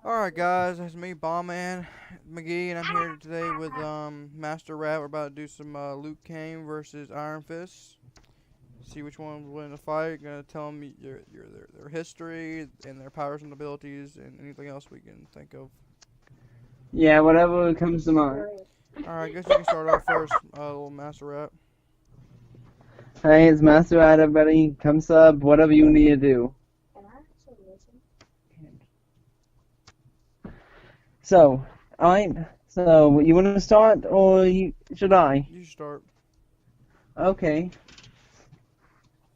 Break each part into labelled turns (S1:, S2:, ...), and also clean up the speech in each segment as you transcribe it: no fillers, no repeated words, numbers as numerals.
S1: Alright guys, it's me, Bombman McGee, and I'm here today with Master Rat. We're about to do some Luke Kang versus Iron Fist. See which one will win the fight. Gonna tell them their history and their powers and abilities and anything else we can think of.
S2: Yeah, whatever comes to mind.
S1: Alright, guess you can start off first, little Master Rat.
S2: Hey, it's Master Ad, everybody. Come sub, whatever you need to do. So, alright. So, you want to start, or should I?
S1: You start.
S2: Okay.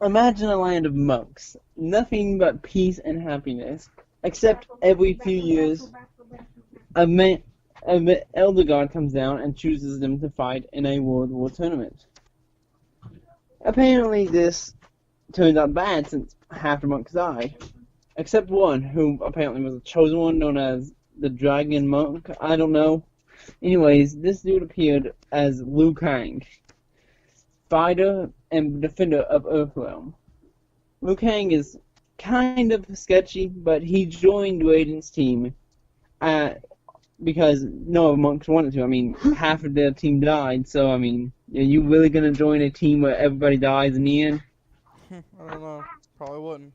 S2: Imagine a land of monks. Nothing but peace and happiness. Except every few years, a elder god comes down and chooses them to fight in a World War tournament. Apparently, this turns out bad since half the monks die. Except one, who apparently was a chosen one, known as the Dragon Monk. I don't know. Anyways, this dude appeared as Kang, fighter and defender of Earthrealm. Kang is kind of sketchy, but he joined Raiden's team because no monks wanted to. I mean, half of their team died, so I mean, are you really gonna join a team where everybody dies in the end?
S1: I don't know. Probably wouldn't.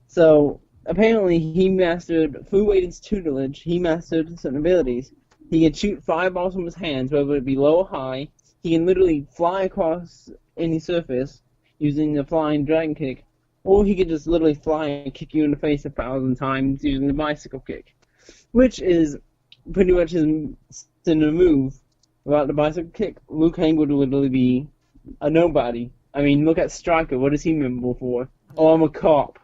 S2: So, apparently he mastered, through Raiden's tutelage, he mastered certain abilities. He can shoot fireballs from his hands, whether it be low or high. He can literally fly across any surface using the flying dragon kick. Or he could just literally fly and kick you in the face 1,000 times using the bicycle kick. Which is pretty much his standard move. Without the bicycle kick, Kang would literally be a nobody. I mean, look at Stryker. What is he memorable for? Oh, I'm a cop.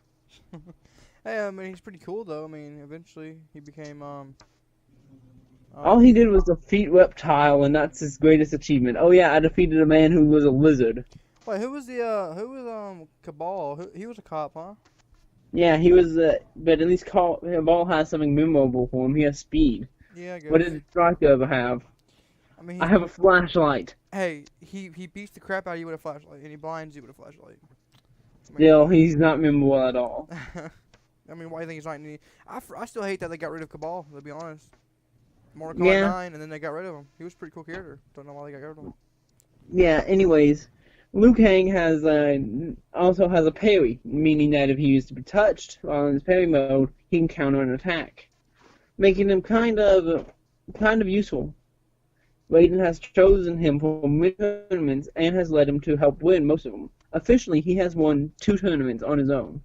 S1: Hey, I mean, he's pretty cool though. I mean, eventually he became
S2: All he did was defeat Reptile, and that's his greatest achievement. Oh yeah, I defeated a man who was a lizard.
S1: Wait, who was Cabal? He was a cop, huh?
S2: Yeah, he was, but at least Cabal has something memorable for him. He has speed.
S1: Yeah, I
S2: What
S1: guess.
S2: did Stryker ever have?
S1: I mean,
S2: I have a flashlight.
S1: hey, he beats the crap out of you with a flashlight, and he blinds you with a flashlight. I mean,
S2: Still, he's not memorable at all.
S1: I mean, why do you think he's not any? I still hate that they got rid of Cabal. To be honest, Mortal Kombat
S2: Yeah,
S1: 9, and then they got rid of him. He was a pretty cool character. Don't know why they got rid of him.
S2: yeah. Anyways, Liu Kang has also has a parry, meaning that if he is to be touched while in his parry mode, he can counter an attack, making him kind of useful. Raiden has chosen him for many tournaments and has led him to help win most of them. Officially, he has won 2 tournaments on his own.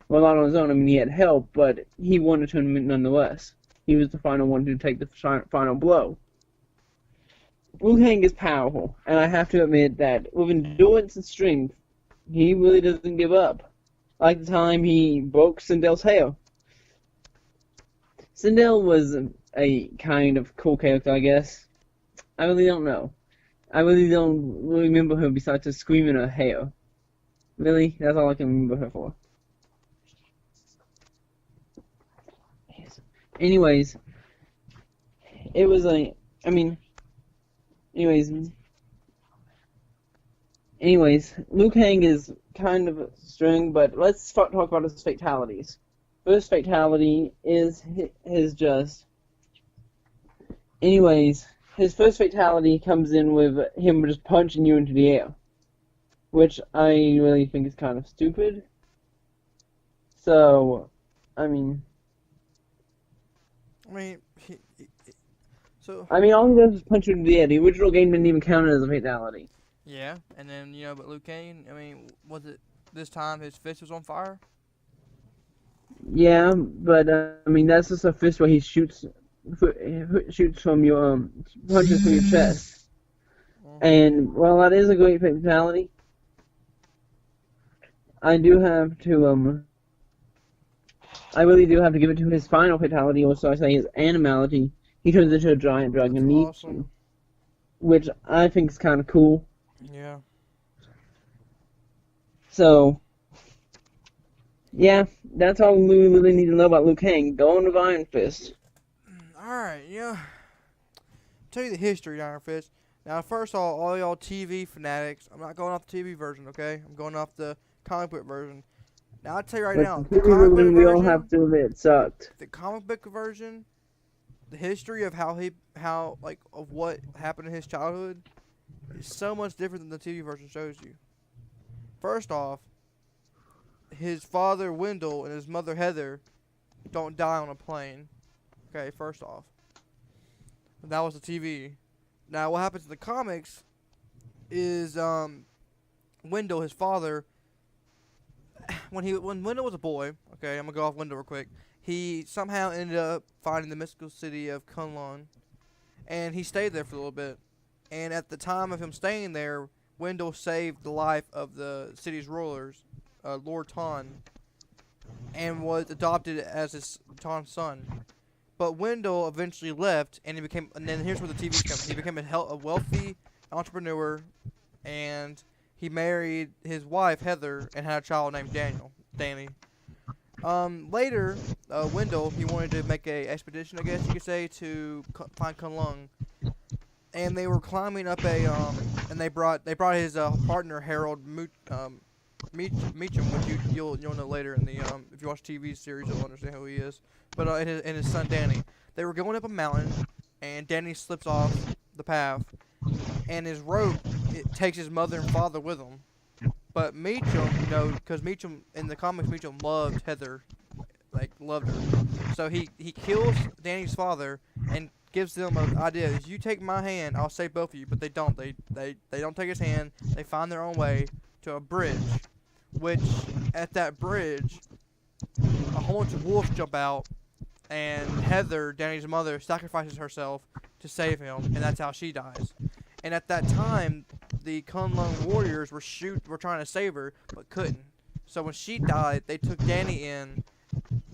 S2: Well, not on his own, I mean, he had help, but he won the tournament nonetheless. He was the final one to take the final blow. Liu Kang is powerful, and I have to admit that with endurance and strength, he really doesn't give up. Like the time he broke Sindel's hair. Sindel was a kind of cool character, I guess. I really don't know. I really don't remember her besides just screaming her hair. Really? That's all I can remember her for. Anyways, it was like, I mean, anyways, Liu Kang is kind of strong, but let's talk about his fatalities. First fatality is his just, anyways, his first fatality comes in with him just punching you into the air, which I really think is kind of stupid. So, I mean,
S1: I mean, so
S2: all he does is punch you into the air. The original game didn't even count it as a fatality.
S1: yeah, and then but Liu Kang. I mean, was it this time his fist was on fire?
S2: Yeah, but I mean that's just a fist where he shoots from your punches from your chest. And while that is a great fatality, I do have to I really do have to give it to his final fatality, or so I say his animality. He turns into a giant dragon
S1: That's
S2: and eats
S1: awesome.
S2: him, which I think is kind of cool.
S1: Yeah.
S2: So, yeah, that's all we really need to know about Liu Kang. Go on with Iron Fist.
S1: Alright, tell you the history of Iron Fist. Now, first of all y'all TV fanatics, I'm not going off the TV version, okay? I'm going off the comic book version. Now I'll tell you right
S2: But the
S1: now, the
S2: TV
S1: comic book
S2: version, we all have
S1: version,
S2: to admit, sucked.
S1: the comic book version, the history of of what happened in his childhood is so much different than the TV version shows you. First off, his father Wendell and his mother Heather don't die on a plane. Okay, first off. That was the TV. Now what happens in the comics is Wendell, his father, when Wendell was a boy, okay, I'm gonna go off Wendell real quick. He somehow ended up finding the mystical city of Kunlun, and he stayed there for a little bit. And at the time of him staying there, Wendell saved the life of the city's rulers, Lord Ton, and was adopted as his Ton's son. But Wendell eventually left, and and then here's where the TV comes. He became a wealthy entrepreneur, and he married his wife Heather and had a child named Danny. Later, Wendell, he wanted to make a expedition, I guess you could say, to find Kunlun, and they were climbing up and they brought his partner Harold Meacham, which you'll know later in the if you watch TV series, you'll understand who he is. But and his son Danny, they were going up a mountain, and Danny slips off the path, and his rope takes his mother and father with him. But Meacham, because Meacham in the comics, Meacham loved Heather, loved her. So he kills Danny's father and gives them an idea: is you take my hand, I'll save both of you. But they don't. They don't take his hand. They find their own way to a bridge, which at that bridge, a whole bunch of wolves jump out, and Heather, Danny's mother, sacrifices herself to save him, and that's how she dies. And at that time, the Kunlun warriors were trying to save her, but couldn't. So when she died, they took Danny in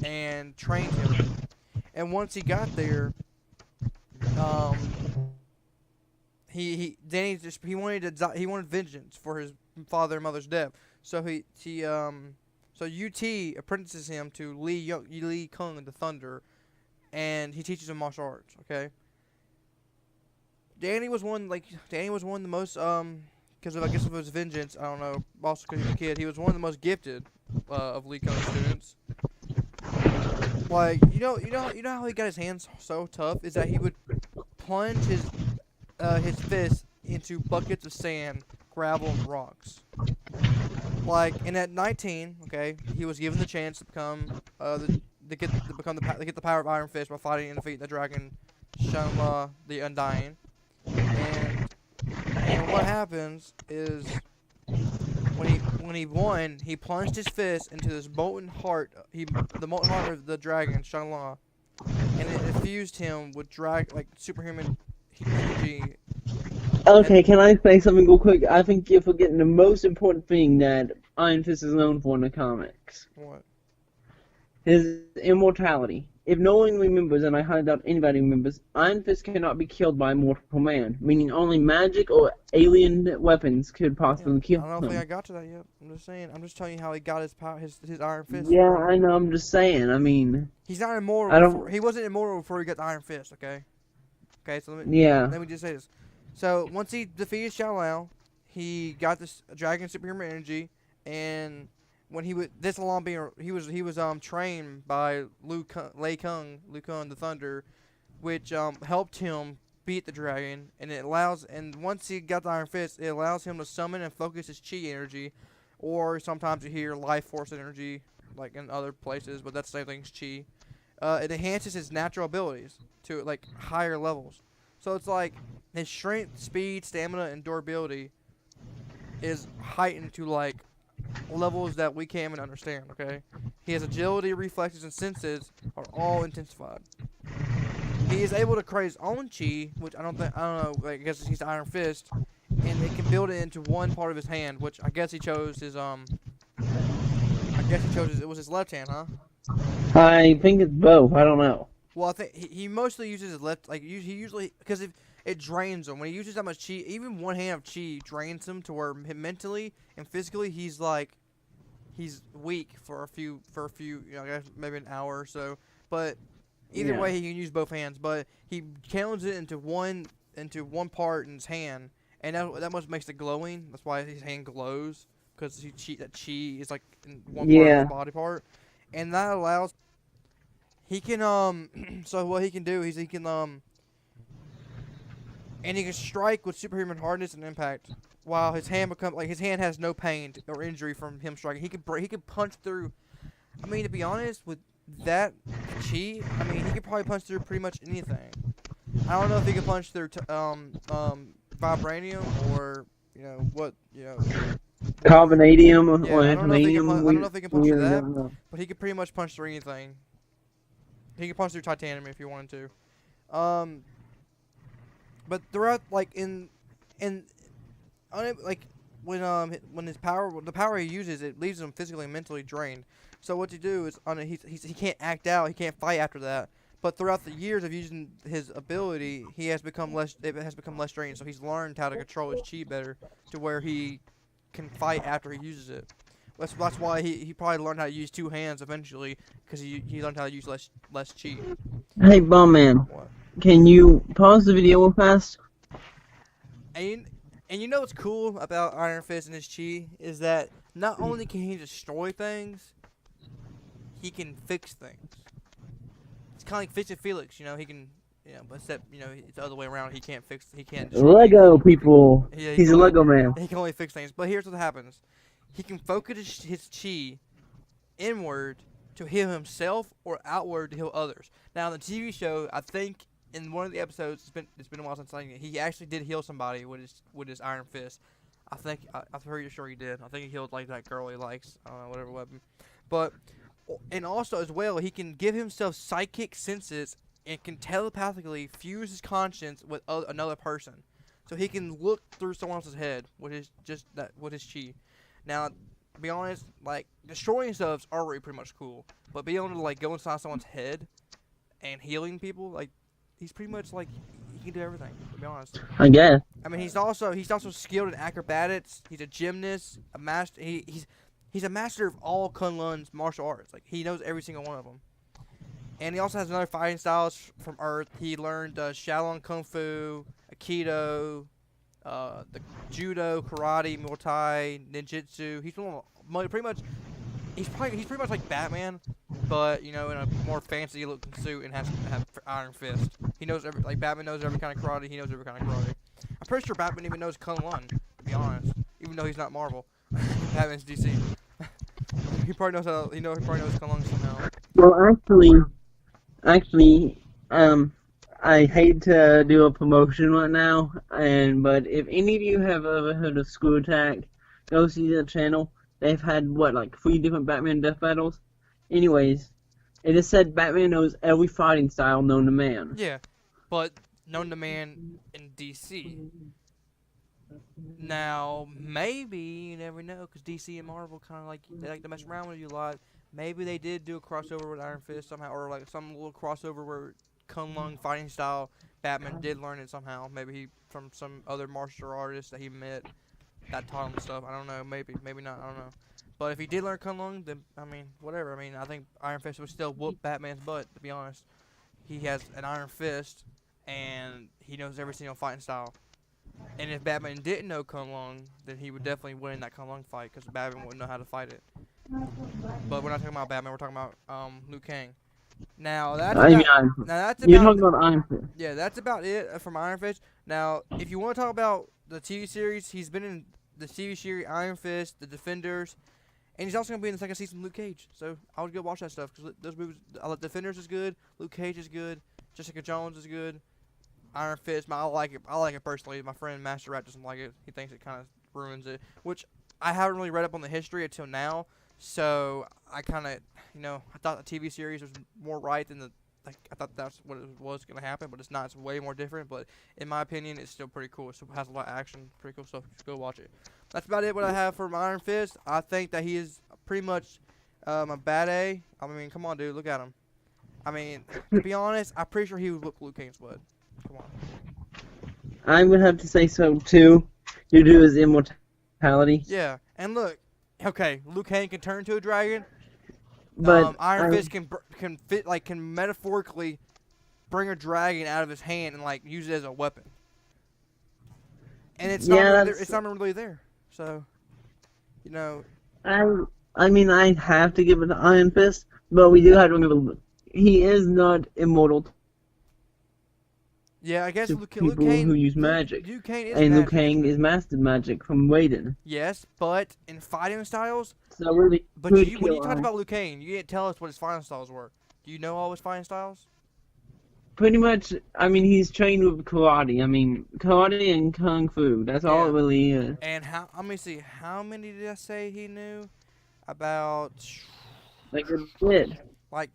S1: and trained him. And once he got there, he wanted vengeance for his father and mother's death. So so UT apprentices him to Lee Kung the Thunder, and he teaches him martial arts. Okay. Danny was one of the most because of his vengeance. I don't know. Also because he was a kid, he was one of the most gifted of Lee Kung's students. Like you know how he got his hands so tough is that he would plunge his fist into buckets of sand, gravel, and rocks. And at 19, okay, he was given the chance to become get the power of Iron Fist by fighting and defeating the dragon Shanla the Undying. And what happens is when he won, he plunged his fist into this molten heart, the molten heart of the dragon Shanla, and it infused him with superhuman energy.
S2: Okay, can I say something real quick? I think you're forgetting the most important thing that Iron Fist is known for in the comics.
S1: What?
S2: His immortality. If no one remembers, and I highly doubt anybody remembers, Iron Fist cannot be killed by a mortal man, meaning only magic or alien weapons could possibly kill him.
S1: I don't think I got to that yet. I'm just saying. I'm just telling you how he got his power, his Iron Fist.
S2: Yeah, I know. I'm just saying. I mean,
S1: he's not immortal. He wasn't immortal before he got the Iron Fist. Okay. Okay. So let me just say this. So once he defeated Xiao, he got this dragon superhuman energy, and when he was trained by Lei Kung the Thunder, which helped him beat the dragon, and once he got the Iron Fist, it allows him to summon and focus his chi energy, or sometimes you hear life force energy, like in other places, but that's the same thing as chi. It enhances his natural abilities to higher levels. So it's like his strength, speed, stamina, and durability is heightened to levels that we can't even understand. Okay, he has agility, reflexes, and senses are all intensified. He is able to create his own chi, which I don't know. I guess he's the Iron Fist, and it can build it into one part of his hand, which I guess he chose his it was his left hand, huh?
S2: I think it's both. I don't know.
S1: Well, I think he mostly uses his left. He usually, because if it drains him when he uses that much chi, even one hand of chi drains him to where mentally and physically he's weak for a few, I guess maybe an hour or so. But either way, he can use both hands. But he counts it into one part in his hand, and that much makes it glowing. That's why his hand glows, because that chi is like in one part of his
S2: Yeah.
S1: body part, and that allows he can so what he can do is he can and he can strike with superhuman hardness and impact. While his hand his hand has no pain or injury from him striking. He could punch through. I mean, to be honest, with that chi, I mean he could probably punch through pretty much anything. I don't know if he can punch through vibranium or what
S2: Carbonadium or
S1: yeah. I don't know if he can
S2: antimonium.
S1: I don't know if he can punch
S2: We
S1: through
S2: really
S1: that,
S2: don't know.
S1: but he could pretty much punch through anything. He can punch through titanium if he wanted to. But throughout in like when the power he uses, it leaves him physically and mentally drained. So what you do is he can't act out, he can't fight after that. But throughout the years of using his ability, it has become less drained. So he's learned how to control his chi better to where he can fight after he uses it. That's why he probably learned how to use two hands eventually, because he learned how to use less chi.
S2: Hey, Bumman,
S1: What?
S2: can you pause the video real fast?
S1: And you know what's cool about Iron Fist and his chi is that not only can he destroy things, he can fix things. It's kind of like Fix It Felix, he can, but except, it's the other way around. He can't destroy
S2: Lego
S1: things.
S2: people.
S1: Yeah,
S2: He's a Lego man.
S1: He can only fix things. But here's what happens. He can focus his chi inward to heal himself or outward to heal others. Now, in the TV show, I think in one of the episodes, it's been a while since I seen it, he actually did heal somebody with his Iron Fist. I'm pretty sure he did. I think he healed like that girl he likes. I don't know, whatever weapon. But and also as well, he can give himself psychic senses and can telepathically fuse his conscience with another person. So he can look through someone else's head with his chi. Now, to be honest, like destroying stuff's already pretty much cool, but being able to like go inside someone's head and healing people, like he's pretty much like he can do everything. To be honest,
S2: I guess.
S1: I mean he's also skilled in acrobatics. He's a gymnast, a master. He's a master of all Kunlun's martial arts. Like he knows every single one of them. And he also has another fighting styles from Earth. He learned Shaolin Kung Fu, Aikido, the Judo, Karate, Muay Thai, Ninjutsu. He's pretty much like Batman, but in a more fancy looking suit and has Iron Fist. He knows Batman knows every kind of karate. He knows every kind of karate. I'm pretty sure Batman even knows Kung Lun, to be honest, even though he's not Marvel. Batman's DC. He probably knows Kung Lun somehow.
S2: Well, actually, I hate to do a promotion right now, but if any of you have ever heard of School Attack, go see the channel. They've had, like 3 different Batman death battles? Anyways, it is said Batman knows every fighting style known to man.
S1: Yeah, but known to man in DC. Now, maybe, you never know, because DC and Marvel kind of they like to mess around with you a lot. Maybe they did do a crossover with Iron Fist somehow, or like some little crossover where Kung Lun fighting style, Batman did learn it somehow. Maybe he from some other martial artist that he met that taught him stuff. I don't know. Maybe not. I don't know. But if he did learn Kung Lun, then I mean, whatever. I mean, I think Iron Fist would still whoop Batman's butt. To be honest, he has an Iron Fist, and he knows every single fighting style. And if Batman didn't know Kung Lun, then he would definitely win in that Kung Lun fight because Batman wouldn't know how to fight it. But we're not talking about Batman. We're talking about Liu Kang. Now that's
S2: you're talking about Iron Fist.
S1: Yeah, that's about it from Iron Fist. Now, if you want to talk about the TV series, he's been in the TV series Iron Fist, The Defenders, and he's also gonna be in the second season of Luke Cage. So I would go watch that stuff because those movies. Defenders is good, Luke Cage is good, Jessica Jones is good, Iron Fist. I like it. I like it personally. My friend Master Rat doesn't like it. He thinks it kind of ruins it, which I haven't really read up on the history until now. So I kind of, I thought the TV series was more right than I thought that's what it was going to happen, but it's not. It's way more different, but in my opinion, it's still pretty cool. It still has a lot of action, pretty cool stuff. Just go watch it. That's about it what I have for Iron Fist. I think that he is pretty much a bad A. I mean, come on, dude. Look at him. I mean, to be honest, I'm pretty sure he would whoop Luke Kang's butt. Come on.
S2: I would have to say so, too, due to his immortality.
S1: Yeah, and look. Okay, Liu Kang can turn into a dragon.
S2: But
S1: Iron Fist can metaphorically bring a dragon out of his hand and use it as a weapon. And it's not really there. So You know,
S2: I mean, I have to give it to Iron Fist, but we do have to give it. He is not immortal
S1: yeah, I guess
S2: to people who use magic,
S1: Luke Kane is
S2: and Liu
S1: magic, isn't
S2: Kang
S1: it?
S2: is master magic from Raiden.
S1: Yes, but in fighting styles,
S2: So really
S1: but
S2: could
S1: when you
S2: kill
S1: talked
S2: Iron.
S1: about Liu Kane, you didn't tell us what his fighting styles were. Do you know all his fighting styles?
S2: Pretty much, I mean, he's trained with karate. I mean, karate and kung fu. That's all it
S1: Yeah.
S2: really is.
S1: And let me see, how many did I say he knew? About
S2: Like a bit.
S1: like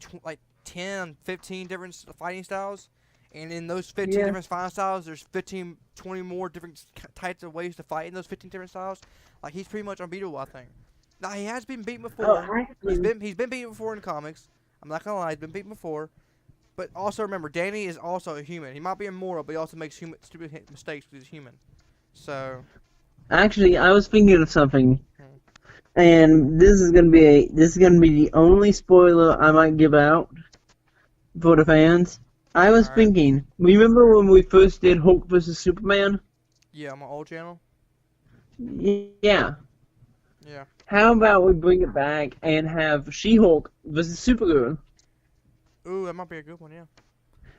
S1: 10, 15 different fighting styles. And in those 15
S2: Yeah.
S1: different fighting styles, there's 15, 20 more different types of ways to fight in those 15 different styles. Like, he's pretty much unbeatable, I think. Now, he has been beaten before.
S2: Oh, actually,
S1: He's been beaten before in comics. I'm not gonna lie, he's been beaten before. But also remember, Danny is also a human. He might be immortal, but he also makes stupid mistakes because he's human. So,
S2: actually, I was thinking of something,
S1: Hmm.
S2: and this is gonna be the only spoiler I might give out for the fans. I was
S1: Alright.
S2: thinking, remember when we first did Hulk versus Superman?
S1: Yeah, on my old channel.
S2: Yeah.
S1: Yeah.
S2: How about we bring it back and have She-Hulk versus Supergirl?
S1: Ooh, that might be a good one, yeah.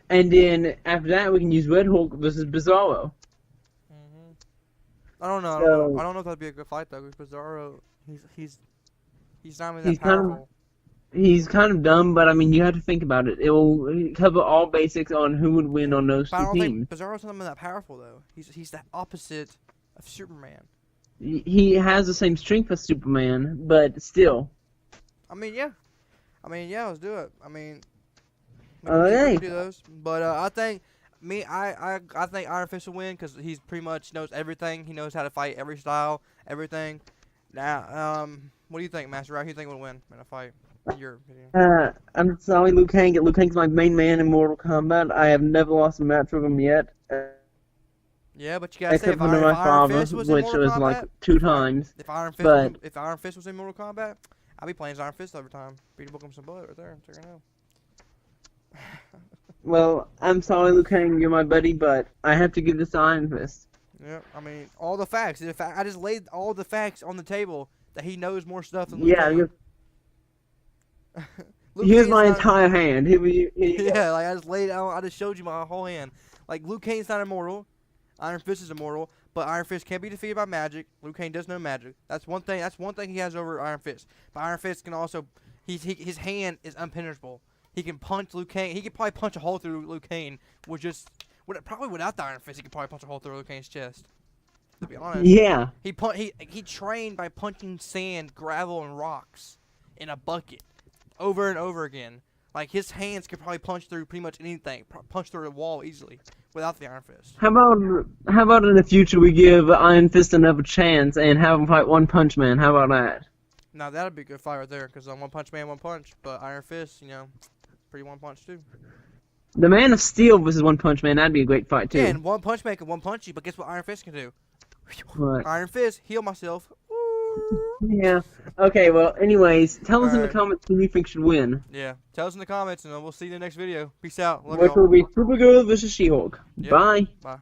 S2: And then after that, we can use Red Hulk versus Bizarro.
S1: Hmm. I don't know.
S2: So-
S1: I don't know if that'd be a good fight though. Because Bizarro, he's not even
S2: He's
S1: that
S2: kind of-
S1: powerful.
S2: He's kind of dumb, but I mean, you have to think about it. It will cover all basics on who would win on those
S1: But I
S2: two
S1: don't
S2: teams.
S1: think Bizarro's not even that powerful though. He's the opposite of Superman.
S2: He has the same strength as Superman, but still.
S1: I mean, yeah. Let's do it. I mean, we
S2: Okay.
S1: can do those. But I think I think Iron Fist will win because he's pretty much knows everything. He knows how to fight every style, everything. Now, what do you think, Master Rock? Who do you think will win in a fight? In your opinion?
S2: I'm sorry, Liu Kang. Liu Kang's my main man in Mortal Kombat. I have never lost a match with him yet.
S1: Yeah, but you gotta say
S2: Except
S1: if
S2: for
S1: Iron,
S2: my
S1: if Iron
S2: father,
S1: Fist was in
S2: which
S1: Mortal
S2: was
S1: Kombat,
S2: like 2
S1: if Iron-
S2: times.
S1: If Iron Fist,
S2: But-
S1: if Iron Fist was in Mortal Kombat, I'd be playing as Iron Fist every time. Beat him some butt right there. Check it out.
S2: Well, I'm sorry, Liu Kang, you're my buddy, but I have to give this to Iron Fist.
S1: Yeah, I mean all the facts. I just laid all the facts on the table that he knows more stuff than Luke
S2: Yeah,
S1: Cage. Luke
S2: here's
S1: Cage's
S2: my
S1: not-
S2: entire hand. Here you go.
S1: Yeah, like I just laid out. I just showed you my whole hand. Like Luke Kane's not immortal. Iron Fist is immortal, but Iron Fist can't be defeated by magic. Luke Kane does know magic. That's one thing. That's one thing he has over Iron Fist. But Iron Fist can also, his hand is impenetrable. He can punch Luke Kane. He could probably punch a hole through Luke Kane. Probably without the Iron Fist, he could probably punch a hole through Luke Kane's chest. To be honest.
S2: Yeah.
S1: He trained by punching sand, gravel, and rocks in a bucket over and over again. Like his hands could probably punch through pretty much anything, punch through a wall easily without the Iron Fist.
S2: How about in the future we give Iron Fist another chance and have him fight One Punch Man? How about that?
S1: Now that'd be a good fight right there, because One Punch Man, one punch, but Iron Fist, pretty one punch too.
S2: The Man of Steel versus One Punch Man, that'd be a great fight too.
S1: Yeah, and One Punch Man can one punch you, but guess what Iron Fist can do?
S2: What?
S1: Iron Fist, heal myself.
S2: Yeah. Okay, well, anyways, tell us in the
S1: Alright.
S2: comments who you think should win.
S1: Yeah, tell us in the comments, and we'll see you in the next video. Peace out. Love
S2: Which
S1: y'all.
S2: will be Supergirl versus She-Hulk.
S1: Yep.
S2: Bye.
S1: Bye.